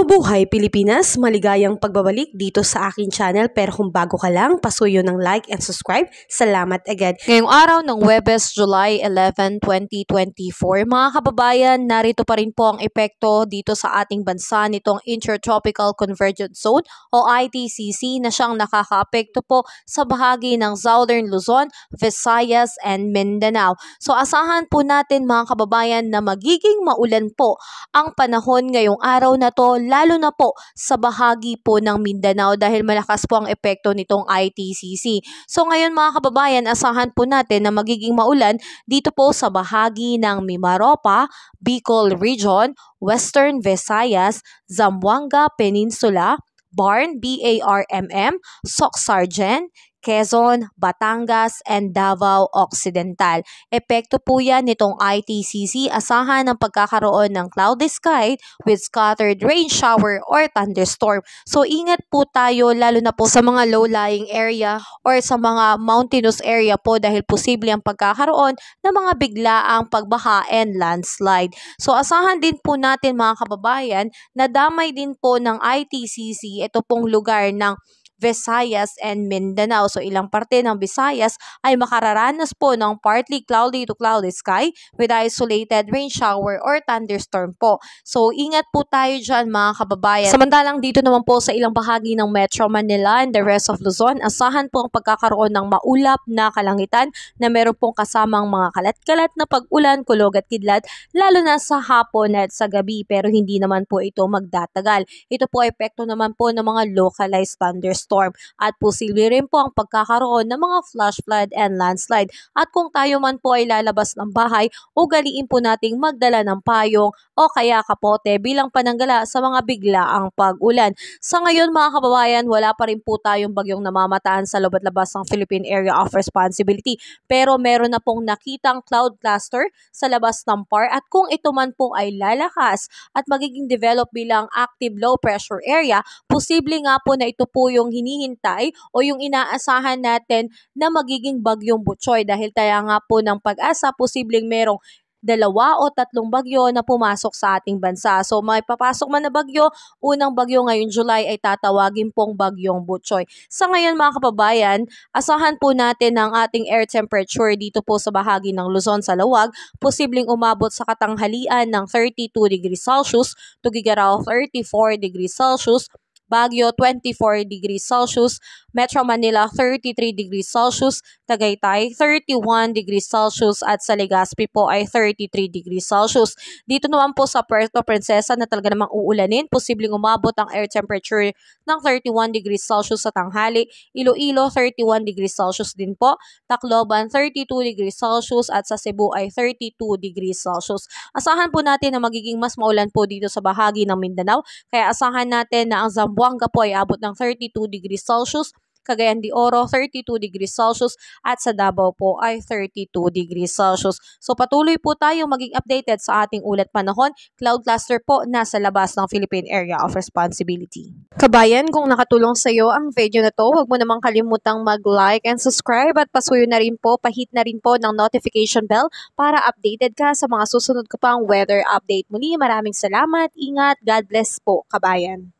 Mabuhay Pilipinas! Maligayang pagbabalik dito sa aking channel, pero kung bago ka lang, pasuyo ng like and subscribe. Salamat agad. Ngayong araw ng Huwebes, July 11, 2024, mga kababayan, narito pa rin po ang epekto dito sa ating bansa nitong Intertropical Convergence Zone o ITCZ na siyang nakakaapekto po sa bahagi ng Southern Luzon, Visayas and Mindanao. So asahan po natin mga kababayan na magiging maulan po ang panahon ngayong araw na to, lalo na po sa bahagi po ng Mindanao dahil malakas po ang epekto nitong ITCZ. So ngayon mga kababayan, asahan po natin na magiging maulan dito po sa bahagi ng Mimaropa, Bicol Region, Western Visayas, Zamboanga Peninsula, Barm, BARMM, Soc-Sargen, Quezon, Batangas, and Davao Occidental. Epekto po yan nitong ITCZ. Asahan ang pagkakaroon ng cloudy sky with scattered rain shower or thunderstorm. So ingat po tayo lalo na po sa mga low-lying area or sa mga mountainous area po dahil posible ang pagkakaroon ng mga biglaang pagbaha and landslide. So asahan din po natin mga kababayan na damay din po ng ITCZ ito pong lugar ng Visayas and Mindanao. So ilang parte ng Visayas ay makararanas po ng partly cloudy to cloudy sky with isolated rain shower or thunderstorm po. So ingat po tayo dyan mga kababayan. Samantalang dito naman po sa ilang bahagi ng Metro Manila and the rest of Luzon, asahan po ang pagkakaroon ng maulap na kalangitan na meron pong kasamang mga kalat-kalat na pag-ulan, kulog at kidlat lalo na sa hapon at sa gabi, pero hindi naman po ito magdatagal. Ito po ay epekto naman po ng mga localized thunderstorm at posible rin po ang pagkakaroon ng mga flash flood and landslide. At kung tayo man po ay lalabas ng bahay, ugaliin po nating magdala ng payong o kaya kapote bilang pananggala sa mga biglaang pag-ulan. Sa ngayon mga kababayan, wala pa rin po tayong bagyong namamataan sa loob at labas ng Philippine Area of Responsibility, pero meron na pong nakitang cloud cluster sa labas ng PAR at kung ito man po ay lalakas at magiging develop bilang active low pressure area, posible nga po na ito po yung hinihintay o yung inaasahan natin na magiging bagyong Butchoy dahil taya nga po ng Pag-asa, posibleng merong 2 o 3 bagyo na pumasok sa ating bansa. So may papasok man na bagyo, unang bagyo ngayong July ay tatawagin pong bagyong Butchoy. Sa ngayon mga kababayan, asahan po natin ang ating air temperature dito po sa bahagi ng Luzon sa Lawag, posibleng umabot sa katanghalian ng 32 degrees Celsius, Tuguegarao 34 degrees Celsius, Baguio 24 degrees Celsius, Metro Manila 33 degrees Celsius, Tagaytay 31 degrees Celsius at sa Legazpi po ay 33 degrees Celsius. Dito naman po sa Puerto Princesa na talaga namang uulanin, posibleng umabot ang air temperature ng 31 degrees Celsius sa tanghali, Iloilo 31 degrees Celsius din po, Tacloban 32 degrees Celsius at sa Cebu ay 32 degrees Celsius. Asahan po natin na magiging mas maulan po dito sa bahagi ng Mindanao, kaya asahan natin na ang Zamboanga po ay abot ng 32 degrees Celsius, Cagayan de Oro 32 degrees Celsius at sa Davao po ay 32 degrees Celsius. So patuloy po tayo maging updated sa ating ulat panahon. Cloud cluster po nasa labas ng Philippine Area of Responsibility. Kabayan, kung nakatulong sa iyo ang video na to, huwag mo namang kalimutang mag-like and subscribe at pasuyo na rin po, pahit na rin po ng notification bell para updated ka sa mga susunod ko pang weather update. Muli, maraming salamat, ingat, God bless po kabayan.